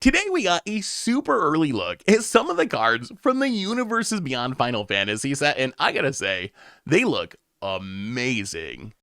Today we got a super early look at some of the cards from the Universes Beyond Final Fantasy set, and I gotta say, they look amazing.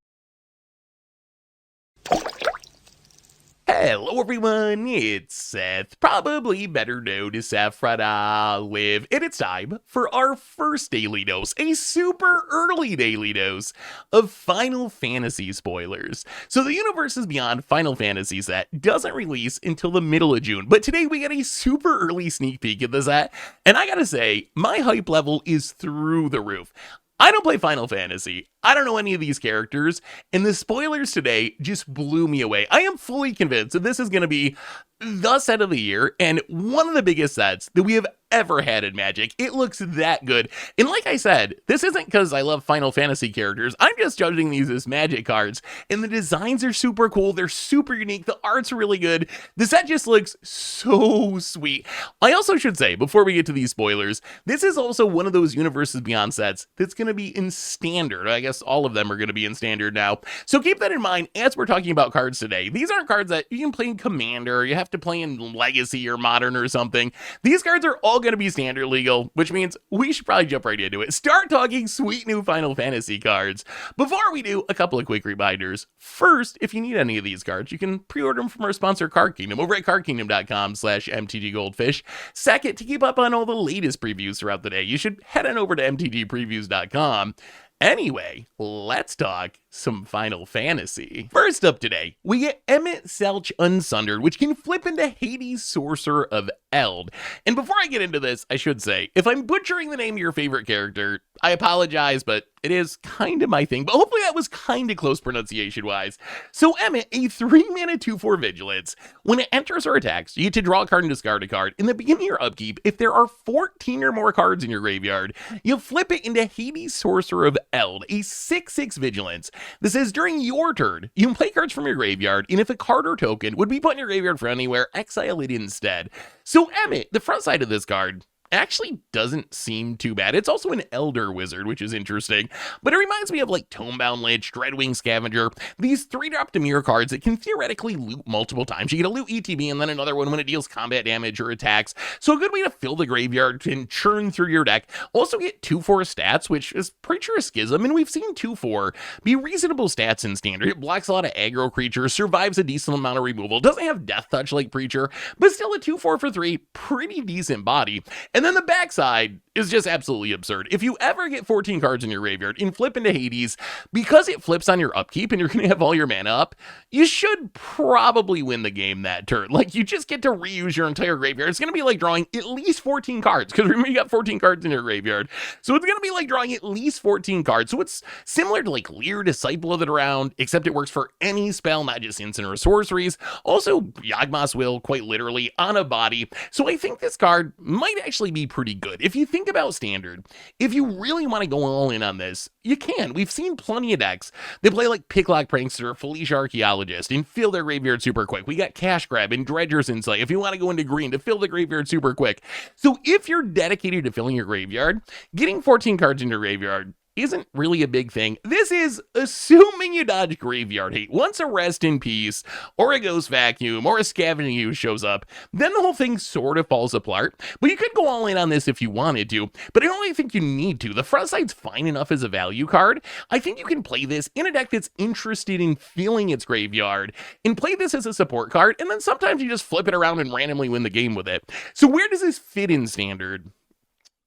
Hello everyone, it's Seth, probably better known as Saffrada Live, and it's time for our first daily dose, a super early daily dose of Final Fantasy spoilers. So the Universes Beyond Final Fantasy set doesn't release until the middle of June, but today we got a super early sneak peek at the set, and I gotta say, my hype level is through the roof. I don't play Final Fantasy, I don't know any of these characters, and the spoilers today just blew me away. I am fully convinced that this is going to be the set of the year, and one of the biggest sets that we have ever had in Magic. It looks that good, and like I said, this isn't because I love Final Fantasy characters, I'm just judging these as Magic cards, and the designs are super cool, they're super unique, the art's really good, the set just looks so sweet. I also should say, before we get to these spoilers, this is also one of those Universes Beyond sets that's going to be in Standard. I guess all of them are going to be in Standard now, so keep that in mind as we're talking about cards today. These aren't cards that you can play in Commander, you have to play in Legacy or Modern or something. These cards are all going to be Standard legal, which means we should probably jump right into it. Start talking sweet new Final Fantasy cards. Before we do, a couple of quick reminders. First, if you need any of these cards, you can pre-order them from our sponsor Card Kingdom over at cardkingdom.com/MTGGoldfish. Second, to keep up on all the latest previews throughout the day, you should head on over to MTGpreviews.com. Anyway, let's talk some Final Fantasy. First up today, we get Emet-Selch Unsundered, which can flip into Hades' Sorcerer of Eld. And before I get into this, I should say, if I'm butchering the name of your favorite character, I apologize, but it is kind of my thing, but hopefully that was kind of close pronunciation-wise. So Emmet, a 3-mana 2/4 Vigilance. When it enters or attacks, you get to draw a card and discard a card. In the beginning of your upkeep, if there are 14 or more cards in your graveyard, you'll flip it into Hades' Sorcerer of Eld, a 6/6 Vigilance. This says during your turn, you can play cards from your graveyard, and if a card or token would be put in your graveyard from anywhere, exile it instead. So Emmet, the front side of this card, actually doesn't seem too bad. It's also an Elder Wizard, which is interesting, but it reminds me of like Tomebound Lich, Dreadwing Scavenger, these 3-drop Dimir cards that can theoretically loot multiple times. You get a loot ETB and then another one when it deals combat damage or attacks, so a good way to fill the graveyard and churn through your deck. Also get 2/4 stats, which is Preacher of Schism, and we've seen 2/4 be reasonable stats in Standard. It blocks a lot of aggro creatures, survives a decent amount of removal, doesn't have Death Touch like Preacher, but still a 2/4 for 3, pretty decent body. And then the backside is just absolutely absurd. If you ever get 14 cards in your graveyard and flip into Hades, because it flips on your upkeep and you're going to have all your mana up, you should probably win the game that turn. Like, you just get to reuse your entire graveyard. It's going to be like drawing at least 14 cards, because remember, you got 14 cards in your graveyard. So it's going to be like drawing at least 14 cards. So it's similar to like Lear, Disciple of the Drowned, except it works for any spell, not just instant or sorceries. Also, Yawgmoth's Will, quite literally, on a body. So I think this card might actually be pretty good. If you think about Standard, if you really want to go all in on this, you can. We've seen plenty of decks that play like Picklock Prankster, Felicia Archaeologist, and fill their graveyard super quick. We got Cash Grab and Dredger's Insight if you want to go into green to fill the graveyard super quick. So if you're dedicated to filling your graveyard, getting 14 cards in your graveyard isn't really a big thing. This is assuming you dodge graveyard hate. Once a Rest in Peace, or a Ghost Vacuum, or a Scavenging Ooze shows up, then the whole thing sort of falls apart. But you could go all in on this if you wanted to, but I don't really think you need to. The front side's fine enough as a value card. I think you can play this in a deck that's interested in filling its graveyard, and play this as a support card, and then sometimes you just flip it around and randomly win the game with it. So where does this fit in Standard?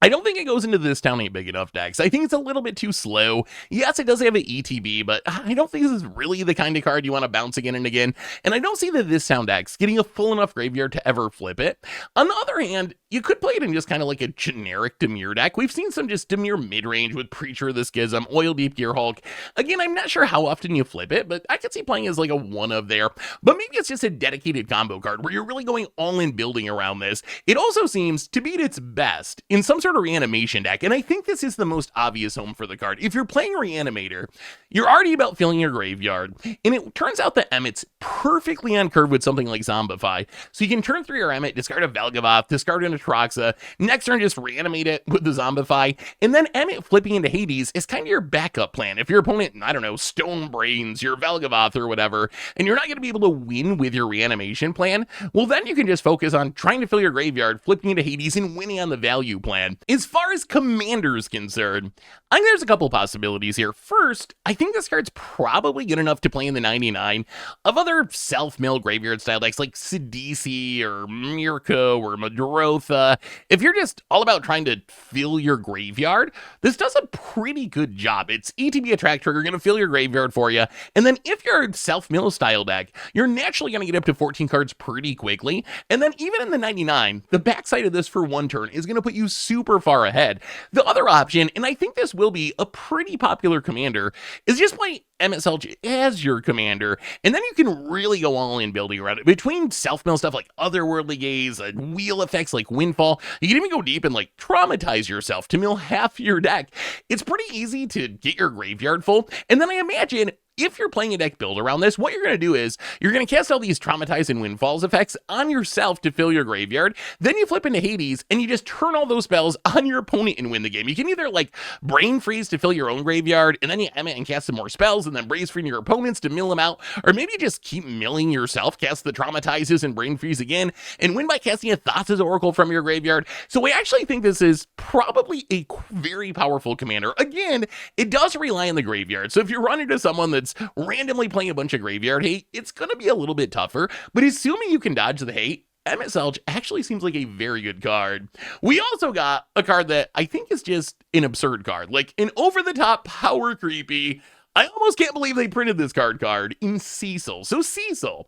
I don't think it goes into This Town Ain't Big Enough decks. I think it's a little bit too slow. Yes, it does have an ETB, but I don't think this is really the kind of card you want to bounce again and again. And I don't see the This Town decks getting a full enough graveyard to ever flip it. On the other hand, you could play it in just kind of like a generic Dimir deck. We've seen some just Dimir mid-range with Preacher of the Schism, Oil Deep Gear Hulk. Again, I'm not sure how often you flip it, but I could see playing as like a one of there. But maybe it's just a dedicated combo card where you're really going all in building around this. It also seems to be at its best in some sort of reanimation deck, and I think this is the most obvious home for the card. If you're playing Reanimator, you're already about filling your graveyard, and it turns out that Emmet's perfectly on curve with something like Zombify. So you can turn through your Emmet, discard a Velgavoth, discard an Atraxa, next turn just reanimate it with the Zombify, and then Emmet flipping into Hades is kind of your backup plan. If your opponent, I don't know, Stone Brains, your Velgavoth or whatever, and you're not going to be able to win with your reanimation plan, well then you can just focus on trying to fill your graveyard, flipping into Hades, and winning on the value plan. As far as Commander's concerned, I think there's a couple possibilities here. First, I think this card's probably good enough to play in the 99 of other self-mill graveyard style decks like Sidisi or Mirko or Madrotha. If you're just all about trying to fill your graveyard, this does a pretty good job. It's ETB Attract Trigger, going to fill your graveyard for you, and then if you're a self-mill style deck, you're naturally going to get up to 14 cards pretty quickly, and then even in the 99, the backside of this for one turn is going to put you super far ahead. The other option, and I think this will be a pretty popular commander, is just play Emet-Selch as your commander, and then you can really go all in building around it. Between self-mill stuff like Otherworldly Gaze, wheel effects like Windfall, you can even go deep and like traumatize yourself to mill half your deck. It's pretty easy to get your graveyard full, and then I imagine if you're playing a deck build around this, what you're going to do is you're going to cast all these Traumatize and Windfalls effects on yourself to fill your graveyard. Then you flip into Hades and you just turn all those spells on your opponent and win the game. You can either like Brain Freeze to fill your own graveyard, and then you Emmet and cast some more spells, and then Brace Freeze your opponents to mill them out, or maybe just keep milling yourself, cast the Traumatizes and Brain Freeze again, and win by casting a Thassa's Oracle from your graveyard. So I actually think this is probably a very powerful commander. Again, it does rely on the graveyard. So if you run into someone that's randomly playing a bunch of graveyard hate, it's going to be a little bit tougher, but assuming you can dodge the hate, Emet-Selch actually seems like a very good card. We also got a card that I think is just an absurd card, like an over-the-top power creepy. I almost can't believe they printed this card in Cecil. So Cecil,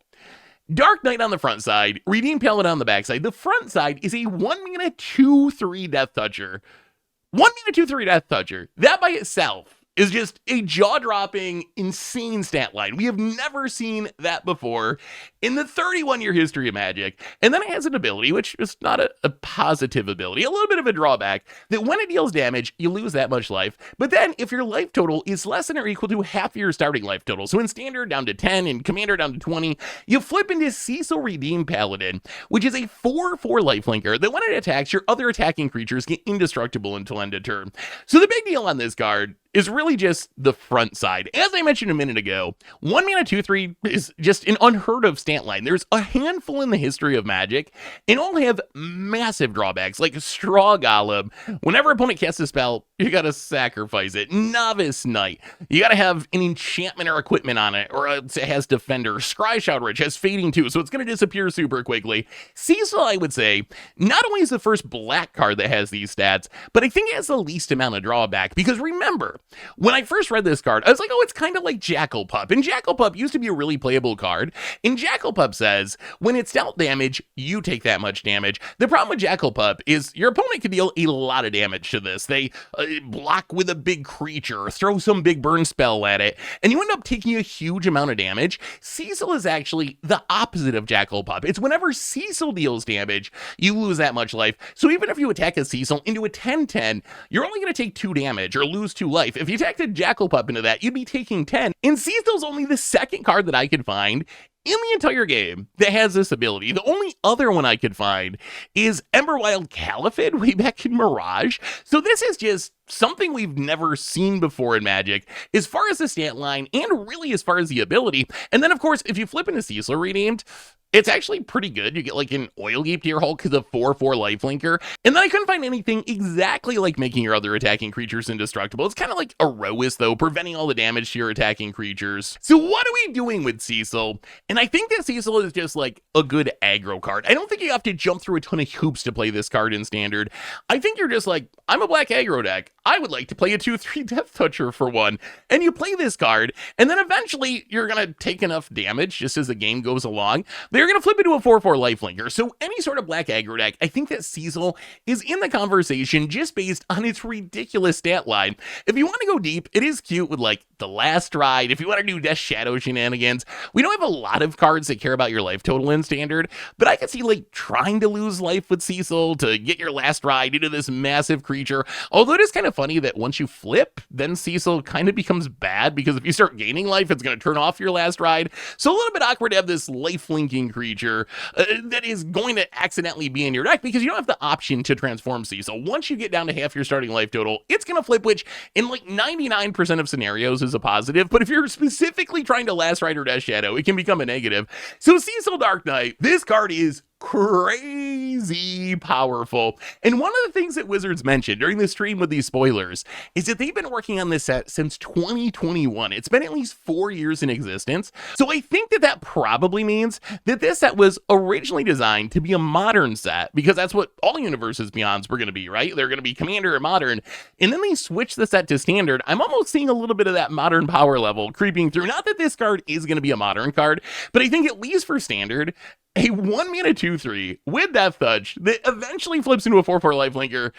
Dark Knight on the front side, Redeem Paladin on the back side. The front side is a 1-mana 2/3 Death Toucher. 1-mana 2/3 Death Toucher. That by itself is just a jaw-dropping, insane stat line. We have never seen that before in the 31-year history of Magic. And then it has an ability, which is not a positive ability, a little bit of a drawback, that when it deals damage, you lose that much life. But then, if your life total is less than or equal to half your starting life total, so in Standard down to 10 and Commander down to 20, you flip into Cecil Redeem Paladin, which is a 4/4 lifelinker that when it attacks, your other attacking creatures get indestructible until end of turn. So the big deal on this card is really just the front side. As I mentioned a minute ago, 1-mana 2/3 is just an unheard of stat line. There's a handful in the history of Magic, and all have massive drawbacks, like Straw Golem. Whenever opponent casts a spell, you gotta sacrifice it. Novice Knight, you gotta have an enchantment or equipment on it, or it has Defender. Scry Shoutrich has Fading too, so it's gonna disappear super quickly. Cecil, I would say, not only is the first black card that has these stats, but I think it has the least amount of drawback, because remember, when I first read this card, I was like, oh, it's kind of like Jackal Pup. And Jackal Pup used to be a really playable card. And Jackal Pup says, when it's dealt damage, you take that much damage. The problem with Jackal Pup is your opponent can deal a lot of damage to this. They block with a big creature, throw some big burn spell at it, and you end up taking a huge amount of damage. Cecil is actually the opposite of Jackal Pup. It's whenever Cecil deals damage, you lose that much life. So even if you attack a Cecil into a 10/10, you're only going to take 2 damage or lose 2 life. If you attacked a Jackal Pup into that, you'd be taking 10. And Cecil's only the second card that I could find in the entire game that has this ability. The only other one I could find is Emberwild Caliphate way back in Mirage. So this is just something we've never seen before in Magic, as far as the stat line, and really as far as the ability. And then, of course, if you flip into Cecil Redeemed, it's actually pretty good. You get like an Oil Leap to your Hulk because of 4/4 lifelinker. And then I couldn't find anything exactly like making your other attacking creatures indestructible. It's kind of like Erois, though, preventing all the damage to your attacking creatures. So what are we doing with Cecil? And I think that Cecil is just like a good aggro card. I don't think you have to jump through a ton of hoops to play this card in Standard. I think you're just like, I'm a black aggro deck. I would like to play a 2/3 Death Toucher for one. And you play this card, and then eventually you're going to take enough damage just as the game goes along. They're going to flip into a 4/4 lifelinker. So any sort of black aggro deck, I think that Cecil is in the conversation just based on its ridiculous stat line. If you want to go deep, it is cute with like the Last Ride. If you want to do Death Shadow shenanigans, we don't have a lot of cards that care about your life total in Standard, but I could see like trying to lose life with Cecil to get your Last Ride into this massive creature. Although it is kind of funny that once you flip, then Cecil kind of becomes bad, because if you start gaining life, it's going to turn off your Last Ride. So a little bit awkward to have this life linking creature that is going to accidentally be in your deck because you don't have the option to transform Cecil. Once you get down to half your starting life total, it's going to flip, which in like 99% of scenarios is a positive, but if you're specifically trying to Last Rider Death Shadow, it can become a negative. So Cecil Dark Knight, this card is crazy powerful. And one of the things that Wizards mentioned during the stream with these spoilers is that they've been working on this set since 2021. It's been at least 4 years in existence. So I think that that probably means that this set was originally designed to be a modern set, because that's what all Universes Beyonds were going to be, right? They're going to be Commander and Modern. And then they switched the set to Standard. I'm almost seeing a little bit of that Modern power level creeping through. Not that this card is going to be a Modern card, but I think at least for Standard, a 1-mana 2/3 with Death Touch that eventually flips into a 4/4 lifelinker.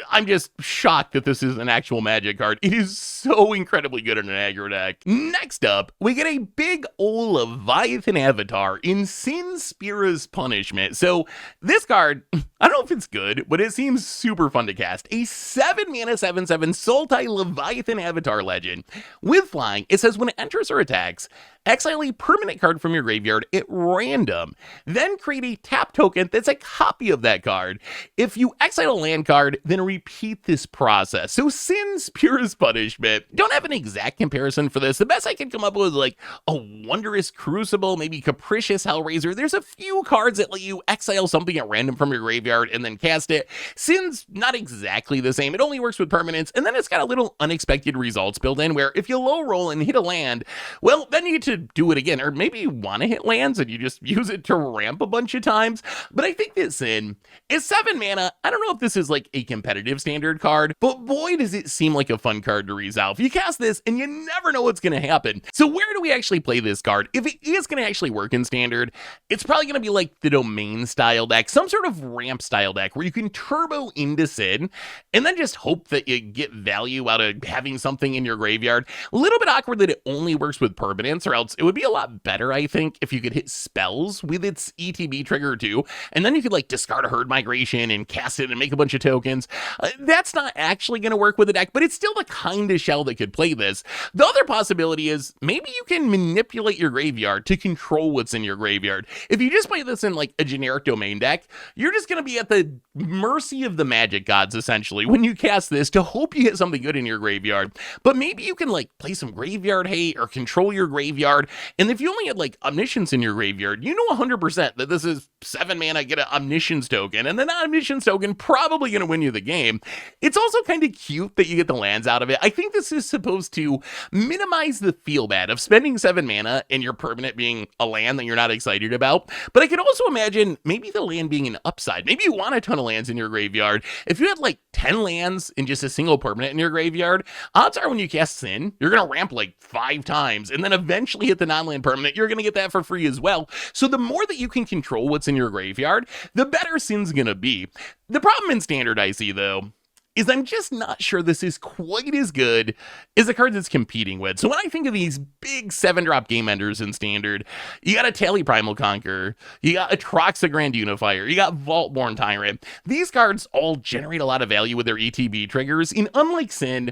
I'm just shocked that this is an actual Magic card. It is so incredibly good in an aggro deck. Next up, we get a big ol' Leviathan avatar in Spira's Punishment. So this card, I don't know if it's good, but it seems super fun to cast. A 7-mana 7/7 Sultai Leviathan avatar legend. With flying, it says when it enters or attacks, exile a permanent card from your graveyard at random. Then create a tap token that's a copy of that card. If you exile a land card, then repeat this process. So Spira's Punishment. Don't have an exact comparison for this. The best I could come up with is like a Wondrous Crucible, maybe Capricious Hellraiser. There's a few cards that let you exile something at random from your graveyard and then cast it. Sin's not exactly the same. It only works with permanents, and then it's got a little unexpected results built in where if you low roll and hit a land, well, then you get to do it again. Or maybe you want to hit lands and you just use it to ramp a bunch of times. But I think that Sin is 7 mana. I don't know if this is like a competitive Standard card, but boy does it seem like a fun card to resolve. You cast this and you never know what's going to happen. So where do we actually play this card? If it is going to actually work in Standard, it's probably going to be like the Domain style deck, some sort of ramp style deck where you can turbo into Sin and then just hope that you get value out of having something in your graveyard. A little bit awkward that it only works with permanents, or else it would be a lot better, I think, if you could hit spells with its ETB trigger too, and then you could like discard a Herd Migration and cast it and make a bunch of tokens. That's not actually going to work with the deck, but it's still the kind of shell that could play this. The other possibility is maybe you can manipulate your graveyard to control what's in your graveyard. If you just play this in like a generic Domain deck, you're just going to be at the mercy of the Magic gods, essentially, when you cast this to hope you get something good in your graveyard. But maybe you can like play some Graveyard Hate or control your graveyard, and if you only had like Omniscience in your graveyard, you know 100% that this is 7 mana, get an Omniscience token, and then that Omniscience token probably going to win you the game. It's also kind of cute that you get the lands out of it. I think this is supposed to minimize the feel bad of spending 7 mana and your permanent being a land that you're not excited about. But I could also imagine maybe the land being an upside. Maybe you want a ton of lands in your graveyard. If you had like 10 lands and just a single permanent in your graveyard, odds are when you cast Sin, you're going to ramp like 5 times and then eventually hit the non-land permanent. You're going to get that for free as well. So the more that you can control what's in your graveyard, the better Sin's going to be. The problem in Standard I see though is I'm just not sure this is quite as good as the cards it's competing with. So when I think of these big 7-drop game enders in Standard, you got a Tally Primal Conqueror, you got Atraxa Grand Unifier, you got Vaultborn Tyrant. These cards all generate a lot of value with their ETB triggers, and unlike Sin,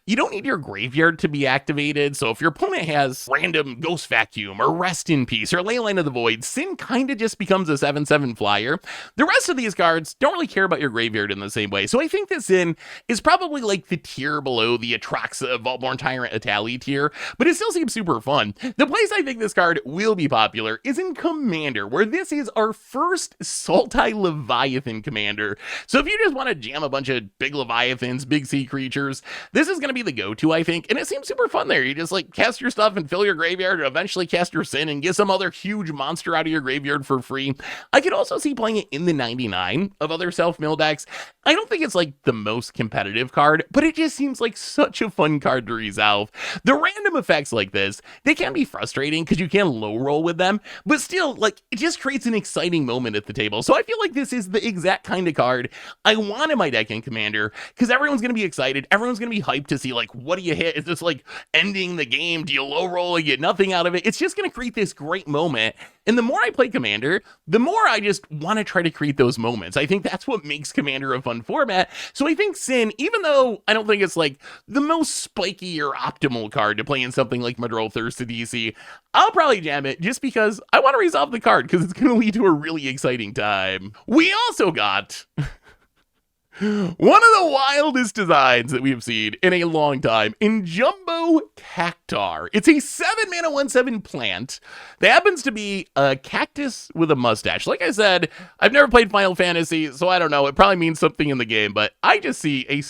you don't need your graveyard to be activated. So if your opponent has random Ghost Vacuum or Rest in Peace or Leyline of the Void, Sin kind of just becomes a 7/7 flyer. The rest of these cards don't really care about your graveyard in the same way. So I think that Sin is probably like the tier below the Atraxa Vaultborn Tyrant Atali tier, but it still seems super fun. The place I think this card will be popular is in Commander, where this is our first Sultai Leviathan Commander. So if you just want to jam a bunch of big Leviathans, big sea creatures, this is going to be the go-to, I think, and it seems super fun there. You just like cast your stuff and fill your graveyard, and eventually cast your Sin and get some other huge monster out of your graveyard for free. I could also see playing it in the 99 of other self-mill decks. I don't think it's like the most competitive card, but it just seems like such a fun card to resolve. The random effects like this, they can be frustrating because you can low roll with them, but still, like, it just creates an exciting moment at the table. So I feel like this is the exact kind of card I want in my deck in Commander, because everyone's going to be excited. Everyone's going to be hyped to see, like, what do you hit? Is this like ending the game? Do you low roll and get nothing out of it? It's just going to create this great moment. And the more I play Commander, the more I just want to try to create those moments. I think that's what makes Commander a fun format. So I think think Sin, even though I don't think it's like the most spiky or optimal card to play in something like Madrol Thirsty DC, I'll probably jam it just because I want to resolve the card because it's going to lead to a really exciting time. We also got one of the wildest designs that we have seen in a long time in Jumbo Cactaur. It's a 7-mana 1/7 plant that happens to be a cactus with a mustache. Like I said, I've never played Final Fantasy, so I don't know. It probably means something in the game, but I just see a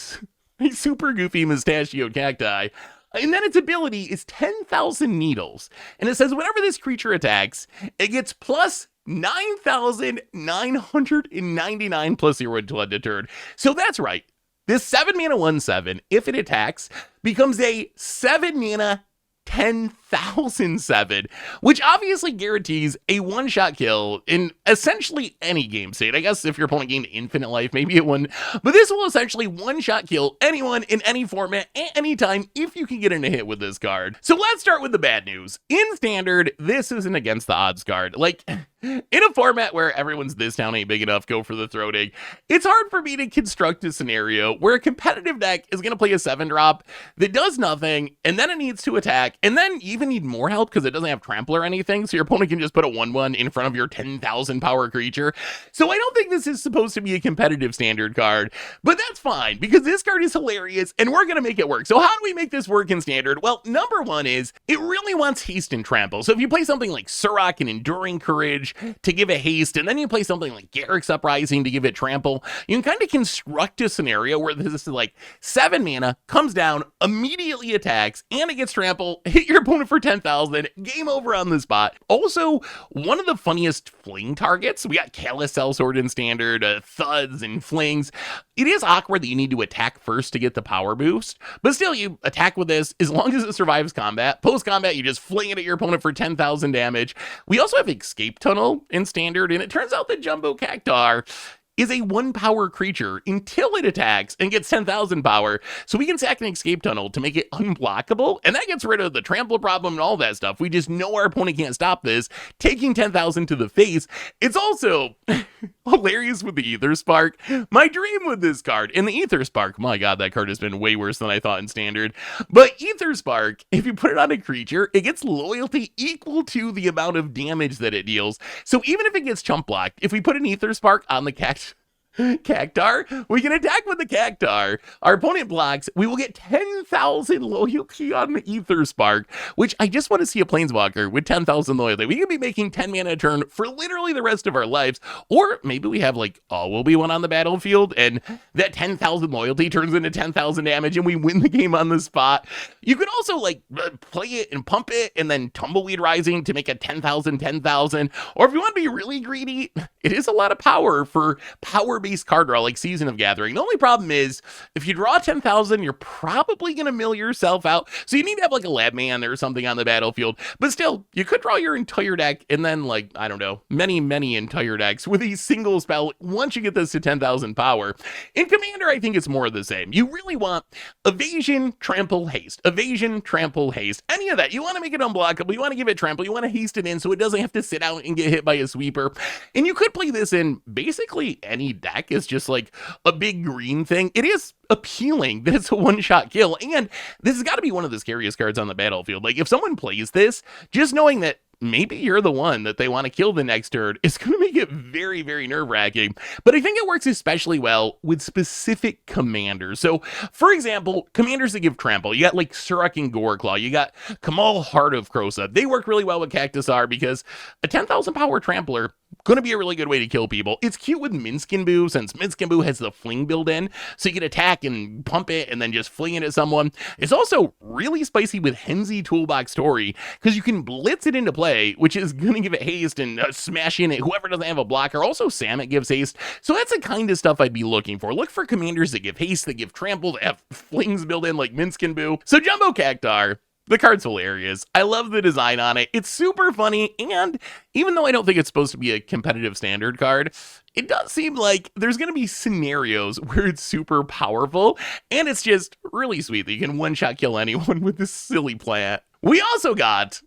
super goofy mustachioed cacti. And then its ability is 10,000 needles. And it says whenever this creature attacks, it gets plus 9,999 plus 0 until undeterred. So that's right. This 7-mana 1/7, if it attacks, becomes a 7-mana 10,007, which obviously guarantees a one-shot kill in essentially any game state. I guess if your opponent gained infinite life, maybe it wouldn't. But this will essentially one-shot kill anyone in any format at any time if you can get in a hit with this card. So let's start with the bad news. In Standard, this isn't against the odds card. Like, in a format where everyone's this town ain't big enough, go for the throating, it's hard for me to construct a scenario where a competitive deck is going to play a 7-drop that does nothing, and then it needs to attack, and then you even need more help because it doesn't have trample or anything, so your opponent can just put a 1/1 in front of your 10,000 power creature. So I don't think this is supposed to be a competitive Standard card, but that's fine because this card is hilarious, and we're going to make it work. So how do we make this work in Standard? Well, number one is it really wants haste and trample. So if you play something like Surrak and Enduring Courage to give it haste, and then you play something like Garruk's Uprising to give it trample, you can kind of construct a scenario where this is like 7 mana, comes down, immediately attacks, and it gets trample, hit your opponent for 10,000, game over on the spot. Also, one of the funniest fling targets, we got Callous Sellsword in Standard, Thuds and Flings. It is awkward that you need to attack first to get the power boost, but still you attack with this as long as it survives combat. Post-combat, you just fling it at your opponent for 10,000 damage. We also have Escape Tunnel in Standard, and it turns out that Jumbo Cactaur is a 1-power creature until it attacks and gets 10,000 power, so we can sack an Escape Tunnel to make it unblockable, and that gets rid of the trample problem and all that stuff. We just know our opponent can't stop this, taking 10,000 to the face. It's also hilarious with the Ether Spark. My dream with this card, and the Ether Spark, my god, that card has been way worse than I thought in Standard, but Ether Spark, if you put it on a creature, it gets loyalty equal to the amount of damage that it deals. So even if it gets chump blocked, if we put an Ether Spark on the Cactaur, we can attack with the Cactaur. Our opponent blocks. We will get 10,000 loyalty on the Ether Spark, which I just want to see a Planeswalker with 10,000 loyalty. We could be making 10 mana a turn for literally the rest of our lives, or maybe we have like all will be one on the battlefield, and that 10,000 loyalty turns into 10,000 damage, and we win the game on the spot. You could also like play it and pump it, and then Tumbleweed Rising to make a 10,000, 10,000. Or if you want to be really greedy, it is a lot of power for power-based card draw like Season of Gathering. The only problem is if you draw 10,000, you're probably going to mill yourself out. So you need to have like a Lab Man or something on the battlefield. But still, you could draw your entire deck and then like, I don't know, many entire decks with a single spell once you get this to 10,000 power. In Commander, I think it's more of the same. You really want evasion, trample, haste. Evasion, trample, haste. Any of that. You want to make it unblockable. You want to give it trample. You want to haste it in so it doesn't have to sit out and get hit by a sweeper. And you could play this in basically any deck. Is just like a big green thing. It is appealing that it's a one-shot kill, and this has got to be one of the scariest cards on the battlefield. Like if someone plays this, just knowing that maybe you're the one that they want to kill the next turn is going to make it very nerve-wracking. But I think it works especially well with specific commanders. So, for example, commanders that give trample. You got like Surrak and Goreclaw. You got Kamal Heart of Krosa. They work really well with Cactuar because a 10,000 power trampler going to be a really good way to kill people. It's cute with Minskin Boo, since Minskin Boo has the fling built in, so you can attack and pump it and then just fling it at someone. It's also really spicy with Henzi Toolbox Story, because you can blitz it into play, which is going to give it haste and smash in it whoever doesn't have a blocker. Also, Samet gives haste, so that's the kind of stuff I'd be looking for. Look for commanders that give haste, that give trample, that have flings built in like Minskin Boo. So Jumbo Cactaur, the card's hilarious. I love the design on it. It's super funny, and even though I don't think it's supposed to be a competitive Standard card, it does seem like there's going to be scenarios where it's super powerful, and it's just really sweet that you can one-shot kill anyone with this silly plant. We also got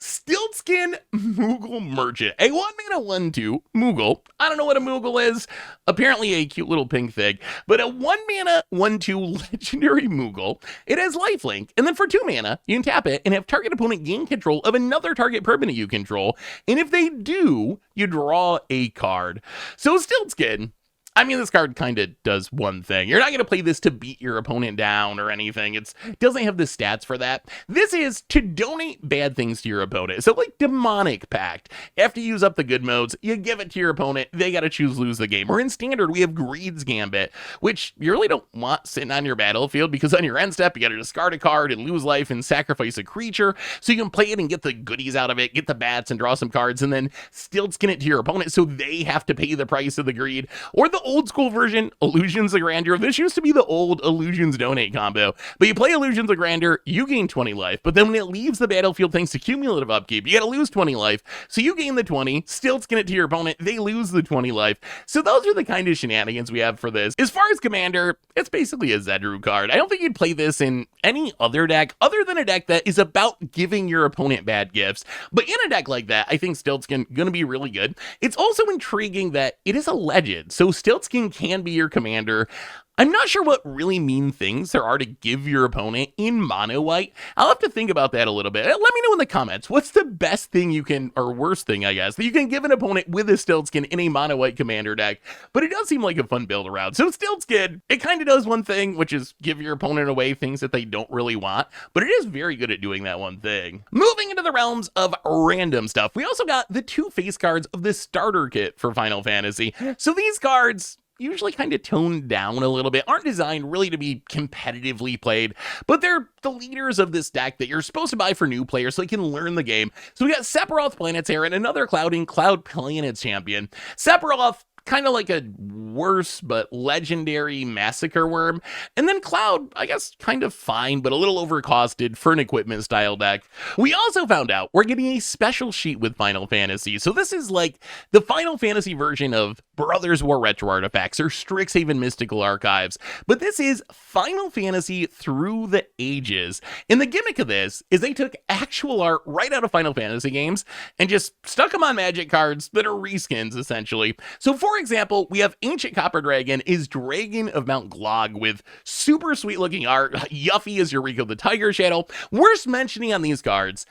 Stiltzkin Moogle Merchant, a 1-mana 1/2 Moogle. I don't know what a Moogle is, apparently a cute little pink thing, but a 1-mana 1/2 legendary Moogle. It has lifelink, and then for 2 mana, you can tap it and have target opponent gain control of another target permanent you control, and if they do, you draw a card. So Stiltzkin, I mean, this card kind of does one thing. You're not going to play this to beat your opponent down or anything. It doesn't have the stats for that. This is to donate bad things to your opponent. So like Demonic Pact. After you use up the good modes, you give it to your opponent. They got to choose lose the game. Or in Standard, we have Greed's Gambit, which you really don't want sitting on your battlefield because on your end step, you got to discard a card and lose life and sacrifice a creature. So you can play it and get the goodies out of it, get the bats and draw some cards, and then still skin it to your opponent so they have to pay the price of the greed. Or the old school version, Illusions of Grandeur. This used to be the old Illusions Donate combo, but you play Illusions of Grandeur, you gain 20 life, but then when it leaves the battlefield thanks to cumulative upkeep, you gotta lose 20 life, so you gain the 20, still skin it to your opponent, they lose the 20 life. So those are the kind of shenanigans we have for this. As far as Commander, it's basically a Zedru card. I don't think you'd play this in any other deck other than a deck that is about giving your opponent bad gifts, but in a deck like that, I think Stiltzkin gonna be really good. It's also intriguing that it is a legend, so Stiltzkin can be your commander. I'm not sure what really mean things there are to give your opponent in mono white. I'll have to think about that a little bit. Let me know in the comments, what's the best thing you can, or worst thing, I guess, that you can give an opponent with a Stiltzkin in a mono white commander deck. But it does seem like a fun build around. So Stiltzkin, it kind of does one thing, which is give your opponent away things that they don't really want, but it is very good at doing that one thing. Moving into the realms of random stuff, we also got the 2 face cards of the starter kit for Final Fantasy. So these cards, usually kind of toned down a little bit, aren't designed really to be competitively played, but they're the leaders of this deck that you're supposed to buy for new players so they can learn the game. So we got Sephiroth Planetary and another Cloud Planet champion. Sephiroth, kind of like a worse but legendary Massacre Worm. And then Cloud, I guess, kind of fine, but a little overcosted for an equipment style deck. We also found out we're getting a special sheet with Final Fantasy. So this is like the Final Fantasy version of Brothers War Retro Artifacts or Strixhaven Mystical Archives. But this is Final Fantasy Through the Ages. And the gimmick of this is they took actual art right out of Final Fantasy games and just stuck them on Magic cards that are reskins, essentially. So for example, we have Ancient Copper Dragon is Dragon of Mount Glog with super sweet looking art. Yuffie is Eureka the Tiger Shadow. Worth mentioning on these cards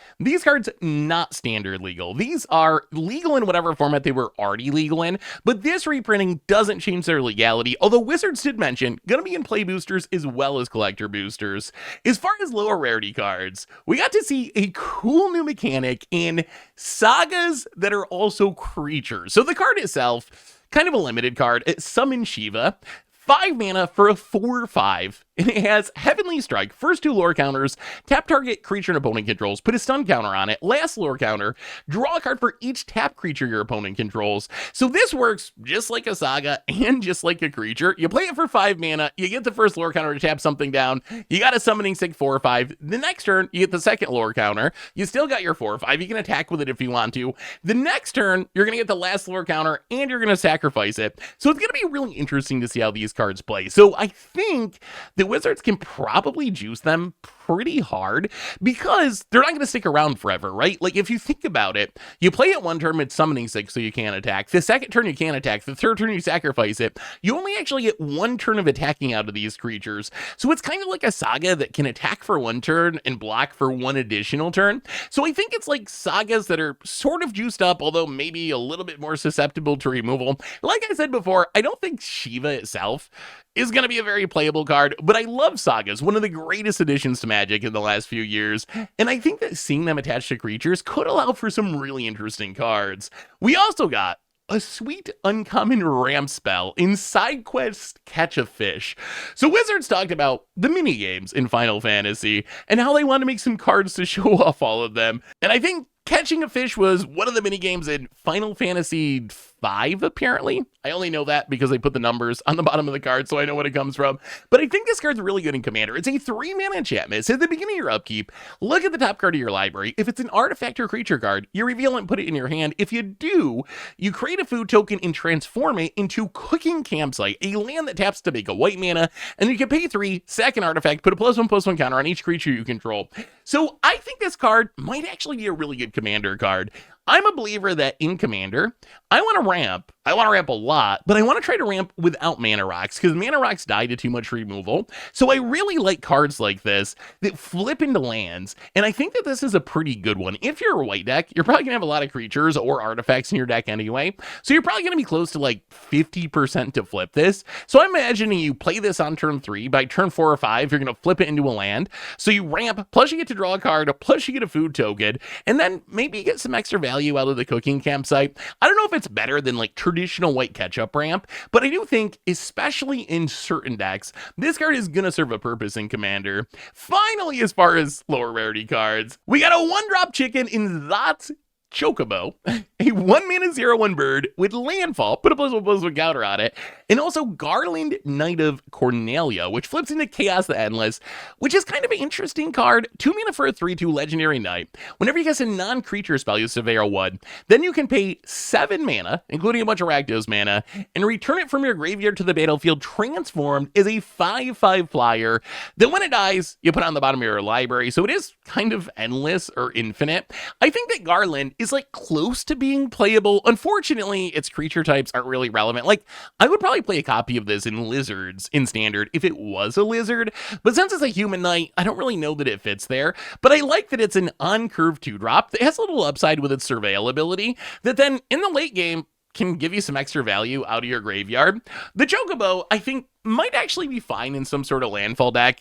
not standard legal. These are legal in whatever format they were already legal in, but this reprinting doesn't change their legality, although Wizards did mention gonna be in play boosters as well as collector boosters. As far as lower rarity cards, we got to see a cool new mechanic in sagas that are also creatures. So the card itself, kind of a limited card. It summons Shiva, 5 mana for a 4/5, and it has Heavenly Strike, first 2 lore counters, tap target creature and opponent controls, put a stun counter on it, last lore counter, draw a card for each tap creature your opponent controls. So this works just like a saga and just like a creature. You play it for 5 mana, you get the first lore counter to tap something down, you got a summoning sick 4/5, the next turn you get the second lore counter, you still got your 4/5, you can attack with it if you want to. The next turn, you're gonna get the last lore counter and you're gonna sacrifice it. So it's gonna be really interesting to see how these cards play. So I think the Wizards can probably juice them pretty hard because they're not going to stick around forever, right? Like if you think about it, you play it one turn, it's summoning 6, so you can't attack. The second turn you can't attack. The third turn you sacrifice it. You only actually get 1 turn of attacking out of these creatures. So it's kind of like a saga that can attack for 1 turn and block for 1 additional turn. So I think it's like sagas that are sort of juiced up, although maybe a little bit more susceptible to removal. Like I said before, I don't think Shiva itself is going to be a very playable card, but I love sagas, one of the greatest additions to Magic in the last few years, and I think that seeing them attached to creatures could allow for some really interesting cards. We also got a sweet uncommon ramp spell in Sidequest Catch a Fish. So Wizards talked about the mini games in Final Fantasy and how they want to make some cards to show off all of them, and I think catching a fish was one of the mini games in Final Fantasy 5, apparently. I only know that because they put the numbers on the bottom of the card, so I know what it comes from. But I think this card's really good in Commander. It's a 3-mana enchantment. So at the beginning of your upkeep, look at the top card of your library. If it's an artifact or creature card, you reveal it and put it in your hand. If you do, you create a food token and transform it into Cooking Campsite, a land that taps to make a white mana, and you can pay 3, sack an artifact, put a +1/+1 counter on each creature you control. So I think this card might actually be a really good commander card. I'm a believer that in Commander, I want to ramp. I want to ramp a lot, but I want to try to ramp without mana rocks because mana rocks die to too much removal. So I really like cards like this that flip into lands, and I think that this is a pretty good one. If you're a white deck, you're probably going to have a lot of creatures or artifacts in your deck anyway, so you're probably going to be close to like 50% to flip this. So I'm imagining you play this on turn 3. By turn 4 or 5, you're going to flip it into a land. So you ramp, plus you get to draw a card, plus you get a food token, and then maybe you get some extra value out of the cooking campsite. I don't know if it's better than like traditional white ketchup ramp, but I do think, especially in certain decks, this card is gonna serve a purpose in Commander. Finally, as far as lower rarity cards, we got a 1-drop chicken in that Chocobo, a 1-mana 0/1 bird with landfall, put a +1/+1 counter on it, and also Garland, Knight of Cornelia, which flips into Chaos the Endless, which is kind of an interesting card. 2 mana for a 3/2 legendary knight. Whenever you cast a non-creature spell, you Severa 1. Then you can pay 7 mana, including a bunch of Rakdos mana, and return it from your graveyard to the battlefield transformed as a 5/5 flyer. Then when it dies, you put it on the bottom of your library, so it is kind of endless or infinite. I think that Garland is like close to being playable. Unfortunately, its creature types aren't really relevant. Like, I would probably play a copy of this in Lizards in Standard if it was a lizard, but since it's a human knight, I don't really know that it fits there. But I like that it's an on-curve 2-drop that has a little upside with its surveil ability that then in the late game can give you some extra value out of your graveyard. The Chocobo, I think, might actually be fine in some sort of landfall deck.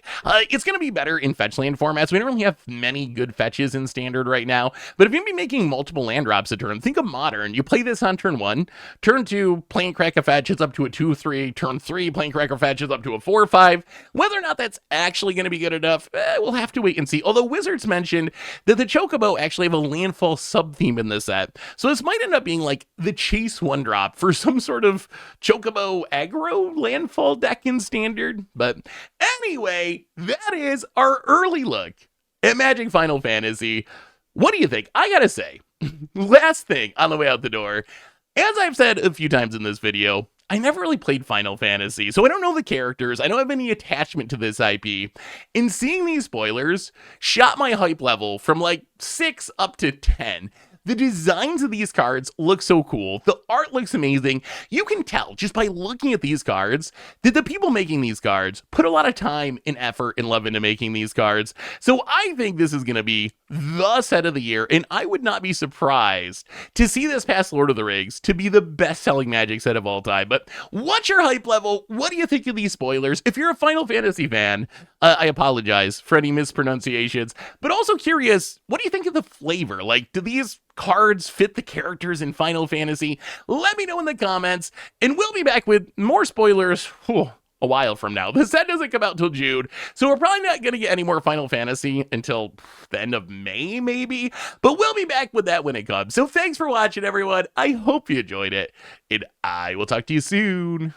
It's going to be better in fetch land formats. We don't really have many good fetches in Standard right now, but if you're going to be making multiple land drops a turn, think of Modern. You play this on turn 1, turn 2, playing Crack a Fetch, it's up to a 2/3, turn 3, playing Crack a Fetch, it's up to a 4/5. Whether or not that's actually going to be good enough, we'll have to wait and see. Although Wizards mentioned that the Chocobo actually have a landfall sub-theme in this set, so this might end up being like the Chase 1-drop for some sort of Chocobo aggro landfall deck in Standard. But anyway, that is our early look at Magic Final Fantasy. What do you think? I gotta say, last thing on the way out the door, as I've said a few times in this video, I never really played Final Fantasy, so I don't know the characters, I don't have any attachment to this IP, and seeing these spoilers shot my hype level from like 6 up to 10. The designs of these cards look so cool. The art looks amazing. You can tell just by looking at these cards that the people making these cards put a lot of time and effort and love into making these cards. So I think this is going to be the set of the year, and I would not be surprised to see this past Lord of the Rings to be the best-selling Magic set of all time. But what's your hype level? What do you think of these spoilers? If you're a Final Fantasy fan, I apologize for any mispronunciations, but also curious, what do you think of the flavor? Like, do these cards fit the characters in Final Fantasy? Let me know in the comments, and we'll be back with more spoilers a while from now. The set doesn't come out till June, so we're probably not going to get any more Final Fantasy until the end of May, maybe, but we'll be back with that when it comes. So thanks for watching, everyone. I hope you enjoyed it, and I will talk to you soon.